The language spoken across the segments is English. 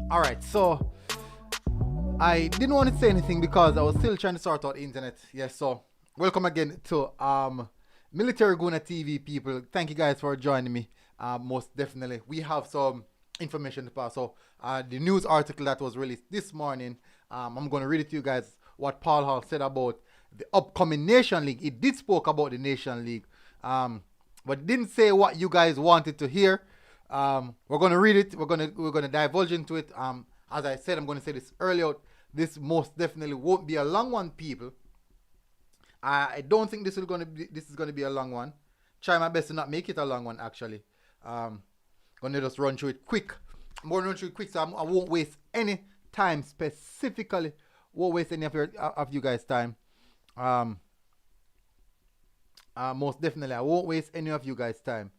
All right, so I didn't want to say anything because I was still trying to sort out the internet. Yes, so welcome again to Military Guna TV people. Thank you guys for joining me. Most definitely, we have some information to pass. So the news article that was released this morning, I'm going to read it to you guys. What Paul Hall said about the upcoming Nation League. It did spoke about the Nation League, but didn't say what you guys wanted to hear. We're gonna read it. We're gonna divulge into it. As I said, I'm gonna say this earlier. This most definitely won't be a long one, people. I don't think this is gonna be a long one. Try my best to not make it a long one. Actually, gonna just run through it quick. I'm gonna run through it quick, so I won't waste any time. Specifically, won't waste any of you guys' time. Most definitely, I won't waste any of you guys' time.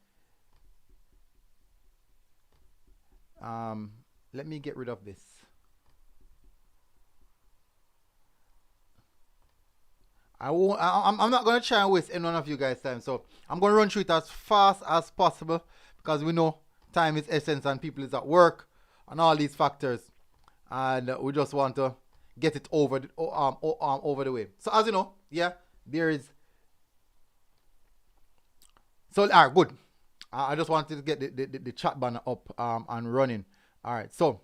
Let me get rid of this. I'm not gonna try and waste any one of you guys' time. So I'm gonna run through it as fast as possible because we know time is essence and people is at work and all these factors, and we just want to get it over the way. So as you know, yeah, there is. So alright, good. I just wanted to get the chat banner up and running. Alright, so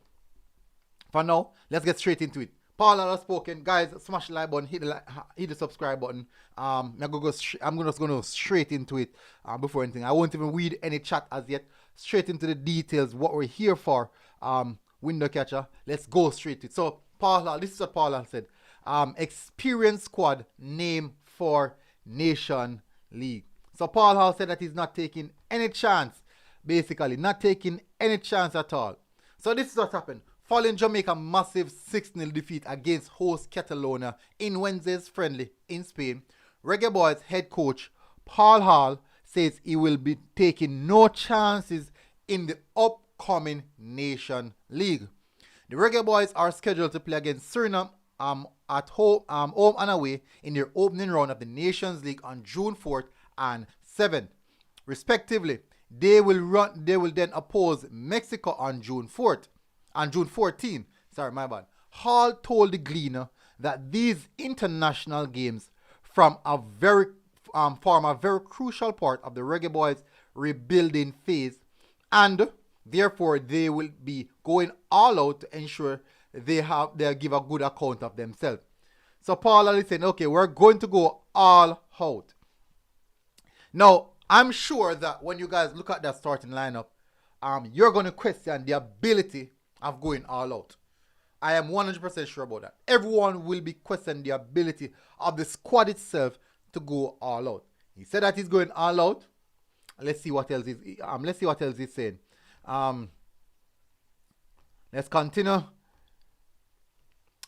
for now, let's get straight into it. Paul has spoken. Guys, smash the like button, hit the subscribe button. I'm just going to straight into it before anything. I won't even read any chat as yet. Straight into the details, what we're here for. Window catcher. Let's go straight to it. So, Paul, this is what Paul said. Experience squad name for Nation League. So Paul Hall said that he's not taking any chance, basically, not taking any chance at all. So this is what happened. Following Jamaica massive 6-0 defeat against host Catalonia in Wednesday's friendly in Spain, Reggae Boyz head coach Paul Hall says he will be taking no chances in the upcoming Nation League. The Reggae Boyz are scheduled to play against Suriname at home and away in their opening round of the Nations League on June 4th and 7th, respectively. They will then oppose Mexico on June 4th. On June 14th. Sorry, my bad. Hall told the Gleaner that these international games form a very crucial part of the Reggae Boyz rebuilding phase, and therefore they will be going all out to ensure they'll give a good account of themselves. So Paul is saying, okay, we're going to go all out. Now, I'm sure that when you guys look at that starting lineup, you're going to question the ability of going all out. I am 100% sure about that. Everyone will be questioning the ability of the squad itself to go all out. He said that he's going all out. Let's see what else he's saying. Let's continue.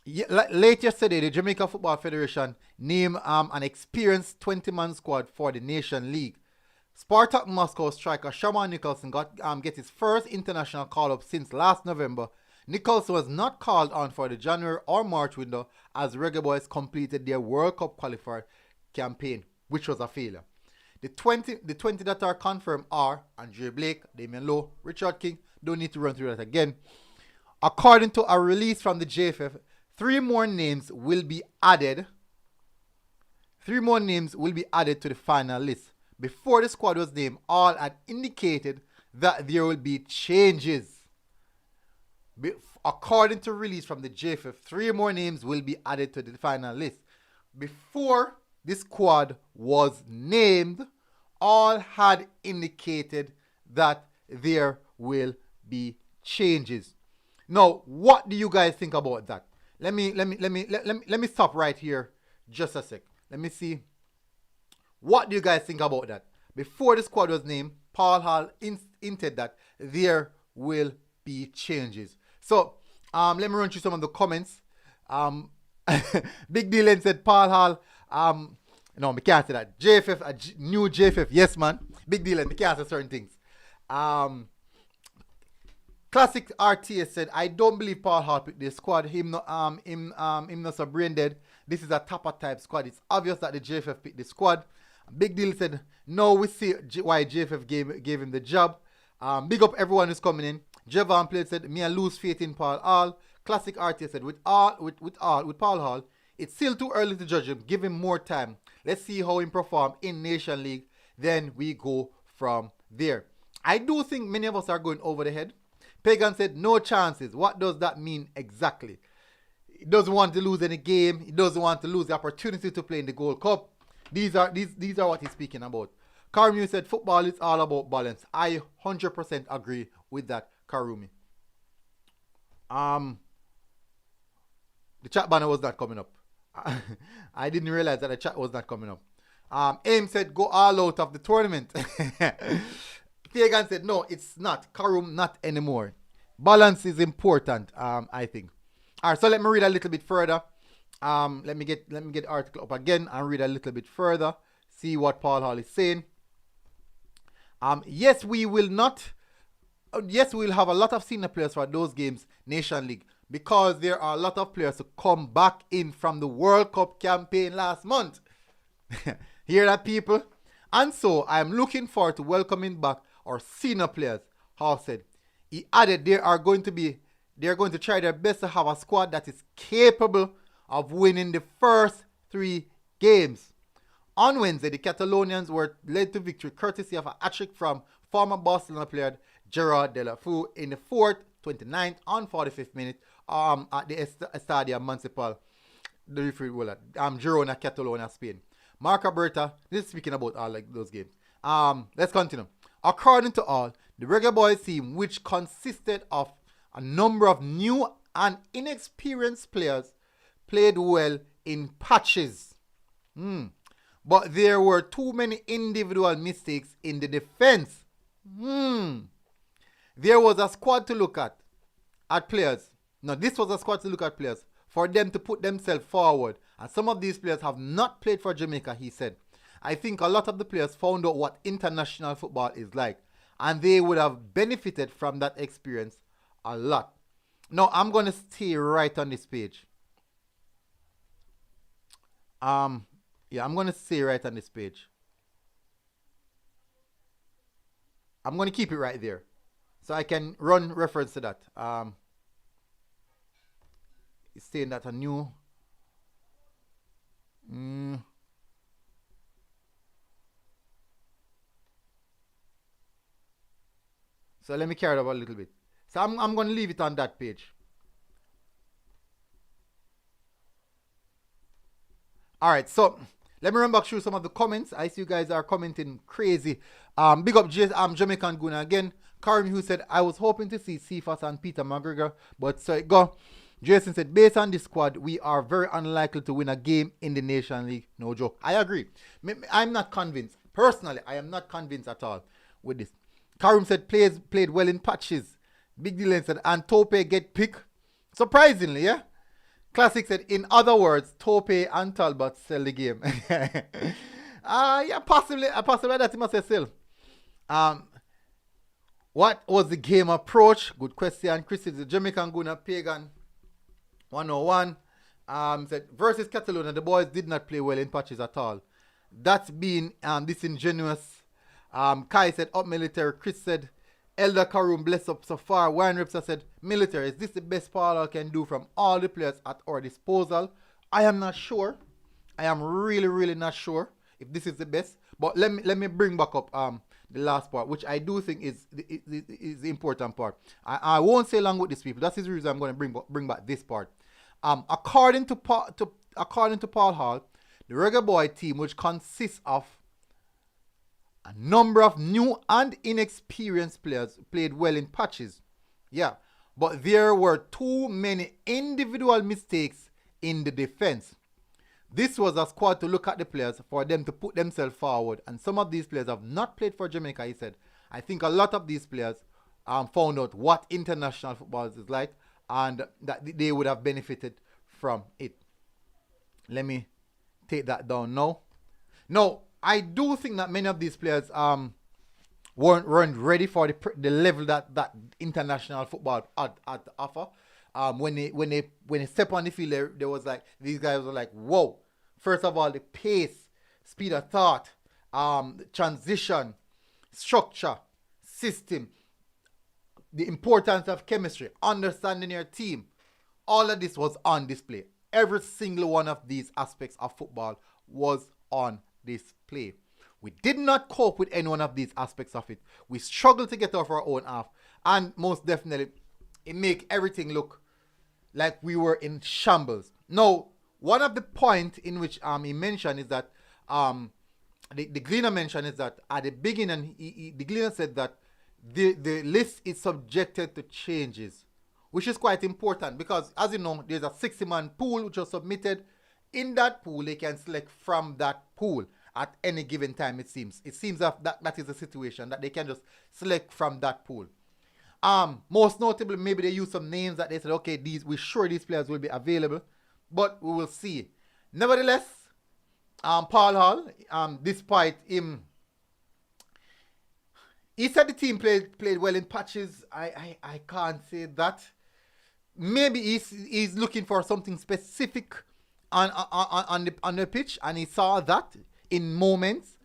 Late yesterday, the Jamaica Football Federation named an experienced 20-man squad for the Nation League. Spartak Moscow striker Shaman Nicholson get his first international call-up since last November. Nicholson was not called on for the January or March window as Reggae Boyz completed their World Cup qualifier campaign, which was a failure. The 20 that are confirmed are Andre Blake, Damian Lowe, Richard King. Don't need to run through that again. According to a release from the JFF, 3 more names will be added. 3 more names will be added to the final list. Before the squad was named, all had indicated that there will be changes. According to release from the JFF, 3 more names will be added to the final list. Before the squad was named, all had indicated that there will be changes. Now, what do you guys think about that? Let me stop right here just a sec. Let me see. What do you guys think about that? Before the squad was named, Paul Hall hinted that there will be changes. So, let me run through some of the comments. Big Dylan said Paul Hall. No, I can't say that. JFF, new JFF. Yes, man. Big Dylan, I can't say certain things. ClassicRT said, I don't believe Paul Hall picked this squad. Him not so brain dead. This is a Tapper type squad. It's obvious that the JFF picked the squad. Big Deal said, no, we see why JFF gave him the job. Big up everyone who's coming in. Javon played said, me I lose faith in Paul Hall. ClassicRT said, with Paul Hall, it's still too early to judge him. Give him more time. Let's see how he perform in Nation League. Then we go from there. I do think many of us are going over the head. Pagan said, no chances. What does that mean exactly? He doesn't want to lose any game. He doesn't want to lose the opportunity to play in the Gold Cup. These are what he's speaking about. Karumi said, football is all about balance. I 100% agree with that, Karumi. The chat banner was not coming up. I didn't realize that the chat was not coming up. Aim said, go all out of the tournament. Pagan said, no, it's not. Karum, not anymore. Balance is important, I think. All right, so let me read a little bit further. Let me get the article up again and read a little bit further. See what Paul Hall is saying. Yes, we will have a lot of senior players for those games, Nation League, because there are a lot of players who come back in from the World Cup campaign last month. Hear that, people? And so I am looking forward to welcoming back our senior players, Hall said. He added they are going to try their best to have a squad that is capable of winning the first 3 games. On Wednesday, the Catalonians were led to victory courtesy of a hat-trick from former Barcelona player Gerard de la Fou in the 4th, 29th, and 45th minute at the Estadio Municipal, the referee will Girona, Catalonia, Spain. Marc Alberta, this is speaking about all like those games. Let's continue. According to all, the Reggae Boyz team, which consisted of a number of new and inexperienced players, played well in patches. But there were too many individual mistakes in the defense. There was a squad to look at players. No, this was a squad to look at players for them to put themselves forward. And some of these players have not played for Jamaica, he said. I think a lot of the players found out what international football is like, and they would have benefited from that experience a lot. Now, I'm going to stay right on this page. Yeah, I'm going to stay right on this page. I'm going to keep it right there, so I can run reference to that. It's saying that a new... So let me carry it up a little bit. So I'm going to leave it on that page. All right, so let me run back through some of the comments. I see you guys are commenting crazy. Big up Jamaican Guna again. Karim, who said, I was hoping to see Cephas and Peter McGregor, but so it go. Jason said, based on this squad, we are very unlikely to win a game in the Nation League. No joke. I agree. I'm not convinced. Personally, I am not convinced at all with this. Karim said, played well in patches. Big Dylan said, and Tope get picked. Surprisingly, yeah? Classic said, in other words, Tope and Talbot sell the game. Yeah, possibly that he must have sell. What was the game approach? Good question. Chris is the Jamaican Guna Pagan 101. Said, versus Catalonia, the boys did not play well in patches at all. That's been disingenuous. Kai said, up military. Chris said, Elder Karoom bless up so far. Warren Ripsa said, military, is this the best Paul can do from all the players at our disposal? I am not sure. I am really, really not sure if this is the best. But let me bring back up the last part, which I do think is the important part. I won't say long with these people. That's the reason I'm going to bring back this part. According to Paul Hall, the Reggae Boy team, which consists of a number of new and inexperienced players, played well in patches. Yeah, but there were too many individual mistakes in the defense. This was a squad to look at the players for them to put themselves forward. And some of these players have not played for Jamaica, he said. I think a lot of these players found out what international football is like and that they would have benefited from it. Let me take that down now. Now, I do think that many of these players weren't ready for the level that international football had to offer. When they step on the field, there was like, these guys were like, whoa. First of all, the pace, speed of thought, transition, structure, system. the importance of chemistry, understanding your team. All of this was on display. Every single one of these aspects of football was on display. We did not cope with any one of these aspects of it. We struggled to get off our own half. And most definitely, it make everything look like we were in shambles. Now, one of the points in which he mentioned is that the Gleaner mentioned is that at the beginning, the Gleaner said that the list is subjected to changes, which is quite important because, as you know, there's a 60-man pool which was submitted. In that pool, they can select from that pool at any given time, it seems. It seems that is the situation, that they can just select from that pool. Most notably, maybe they use some names that they said, okay, we're sure these players will be available, but we will see. Nevertheless, Paul Hall, despite him, he said the team played well in patches. I can't say that. Maybe he's looking for something specific on the pitch, and he saw that in moments.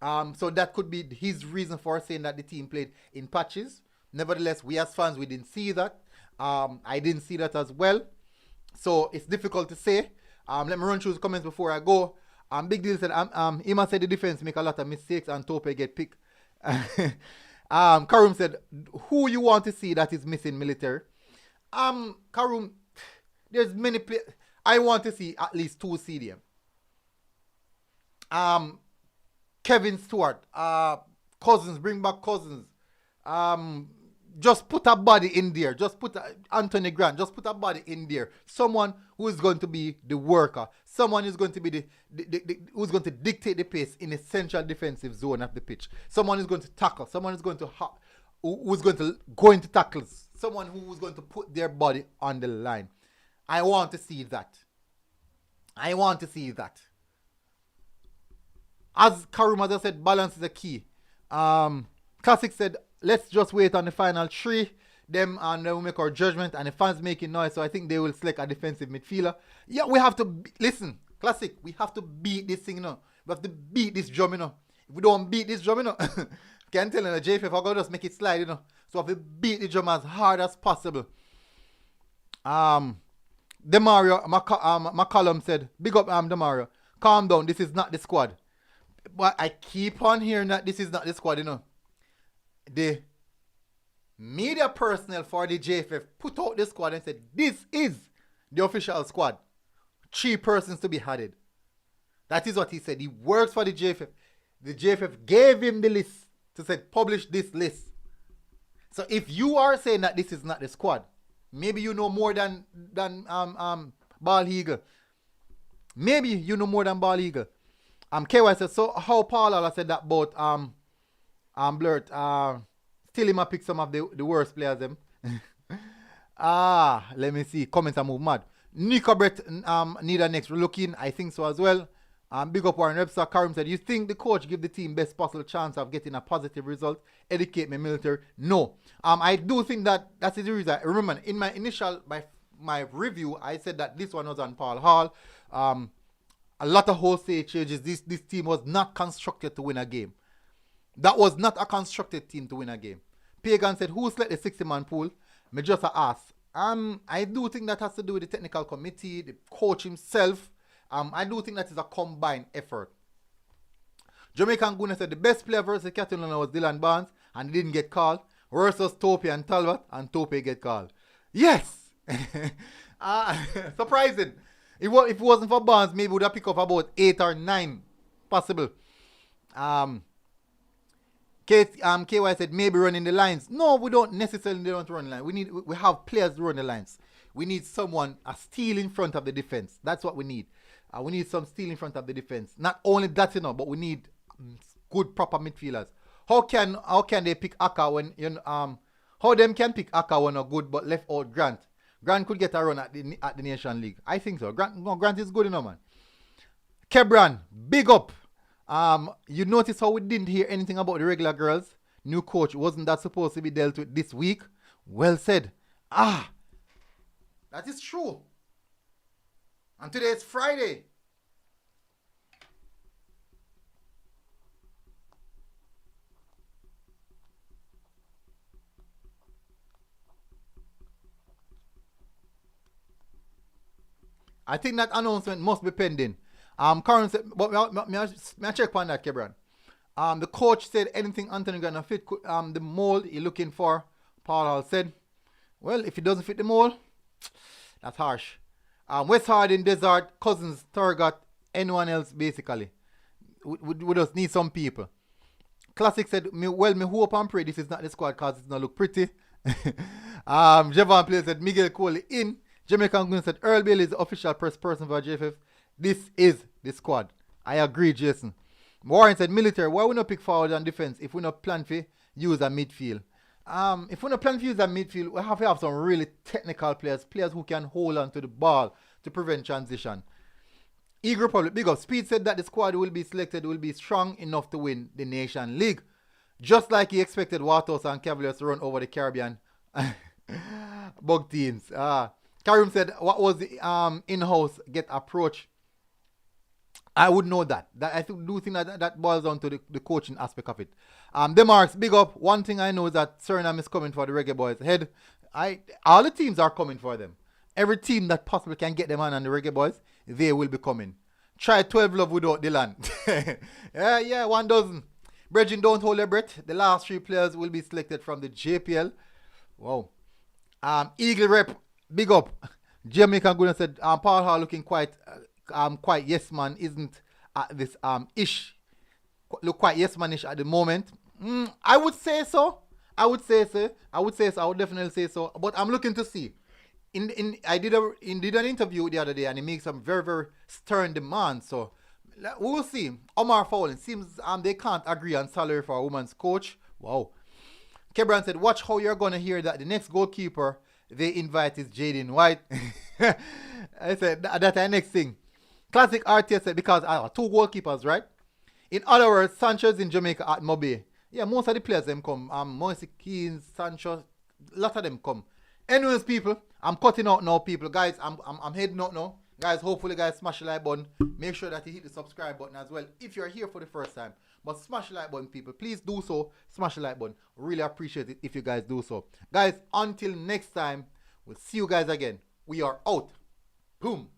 So that could be his reason for saying that the team played in patches. Nevertheless, we as fans, we didn't see that. I didn't see that as well. So it's difficult to say. Let me run through the comments before I go. Big Deal said, Ima said the defense make a lot of mistakes and Tope get picked. Karum said, who you want to see that is missing military? Karum, there's many players. I want to see at least 2 CDM. Kevin Stewart, Cousins, bring back Cousins. Just put a body in there. Just put Anthony Grant. Just put a body in there. Someone who is going to be the worker. Someone who's going to be who's going to dictate the pace in the central defensive zone of the pitch. Someone who's going to tackle. Someone who's going to who's going to go into tackles. Someone who's going to put their body on the line. I want to see that. I want to see that. As Karuma just said, balance is the key. Classic said, let's just wait on the final 3. Them and then we'll make our judgment, and the fans making noise, so I think they will select a defensive midfielder. Yeah, we have to listen, Classic. We have to beat this thing, you know. We have to beat this drum, you know. If we don't beat this drum, you know, can't tell you, JFF, I'm gonna just make it slide, you know. So we have to beat the drum as hard as possible. Demario McCollum said, big up Demario. Calm down, this is not the squad. But I keep on hearing that this is not the squad, you know. The media personnel for the JFF put out the squad and said, this is the official squad. 3 persons to be added. That is what he said. He works for the JFF. The JFF gave him the list to say, publish this list. So if you are saying that this is not the squad, maybe you know more than Ball Eagle. Maybe you know more than Ball Eagle. KY said, so how Paula said that about Blurt still him pick some of the worst players them. Let me see. Comments are move mad. Nico Brett need a next looking. I think so as well. Big up Warren Webster. Karim said, you think the coach give the team best possible chance of getting a positive result? Educate me military. No. I do think that is the reason. Remember, in my initial my review, I said that this one was on Paul Hall. A lot of wholesale changes. This team was not constructed to win a game. That was not a constructed team to win a game. Pagan said, who select the 60-man pool? Me just ask. I do think that has to do with the technical committee, the coach himself. I do think that is a combined effort. Jamaican Guna said the best player versus Catalan was Dylan Barnes and he didn't get called. Versus Tope and Talbot and Tope get called. Yes! Surprising. If it wasn't for Barnes, maybe we would have picked up about 8 or 9 possible. KY said maybe running the lines. No, we don't necessarily run the line. We have players to run the lines. We need someone, a steal in front of the defense. That's what we need. We need some steal in front of the defense. Not only that, you know, but we need good proper midfielders. How can they pick Aka when how them can pick Aka when not good but left out Grant? Grant could get a run at the Nation League. I think so. Grant is good enough, man. Kebran, big up. You notice how we didn't hear anything about the regular girls? New coach, wasn't that supposed to be dealt with this week? Well said. That is true. And today is Friday. I think that announcement must be pending. Current said, but me I check on that, Kebran. The coach said anything Anthony gonna fit the mold he looking for. Paul Hall said, well, if it doesn't fit the mold, that's harsh. West Harding, Desert, Cousins, Thurgot, anyone else basically. We just need some people. Classic said, me hope and pray this is not the squad because it's not look pretty. Javon Player said, Miguel Coley in. Jamaican Gun said, Earl Bailey is the official press person for JFF. This is the squad. I agree, Jason. Warren said, military, why we not pick forward and defense if we not plan for use a midfield? If we not plan for use a midfield, we have to have some really technical players who can hold on to the ball to prevent transition. Eagle Republic, big up. Speed said that the squad will be selected will be strong enough to win the Nation League. Just like he expected Watos and Cavaliers to run over the Caribbean bug teams. Karim said, what was the in-house get approach? I would know that. I do think that boils down to the coaching aspect of it. Demarks, big up. One thing I know is that Suriname is coming for the Reggae Boyz head. All the teams are coming for them. Every team that possibly can get them on the Reggae Boyz, they will be coming. Try 12 love without Dylan. yeah, 1 dozen. Bridging, don't hold your breath. The last 3 players will be selected from the JPL. Wow. Eagle Rep, big up. Jamaica Goodness said, Paul Hall looking quite yes man, isn't this look quite yes manish at the moment. I would say so. I would definitely say so. But I'm looking to see. I did an interview the other day and he makes some very, very stern demands. So we will see. Omar Fowling seems they can't agree on salary for a woman's coach. Wow. Kebran said, watch how you're gonna hear that the next goalkeeper they invite is Jaden White. I said that's the next thing. ClassicRT said because 2 goalkeepers, right? In other words, Sanchez in Jamaica at Mobe. Yeah, most of the players them come. Moise Keane, Sancho, a lot of them come. Anyways, people, I'm cutting out now, people. Guys, I'm heading out now. Guys, hopefully, guys, smash the like button. Make sure that you hit the subscribe button as well if you're here for the first time. But smash the like button, people. Please do so. Smash the like button. Really appreciate it if you guys do so. Guys, until next time, we'll see you guys again. We are out. Boom.